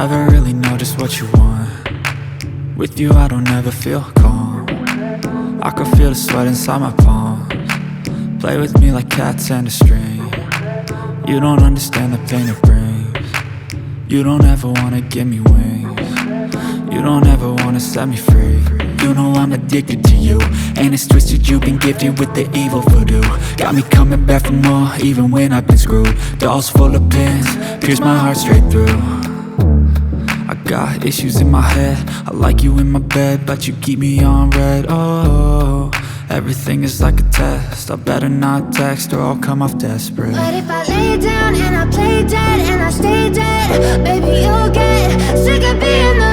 never really know just what you want. With you I don't ever feel calm. I can feel the sweat inside my palms. Play with me like cats and a string. You don't understand the pain it brings. You don't ever wanna give me wings. You don't ever wanna set me free. You know I'm addicted to you, and it's twisted, you've been gifted with the evil voodoo. Got me coming back for more, even when I've been screwed. Dolls full of pins, pierce my heart straight through. I got issues in my head, I like you in my bed, but you keep me on red. Oh, everything is like a test, I better not text or I'll come off desperate. But if I lay down and I play dead and I stay dead, baby you'll get sick of being the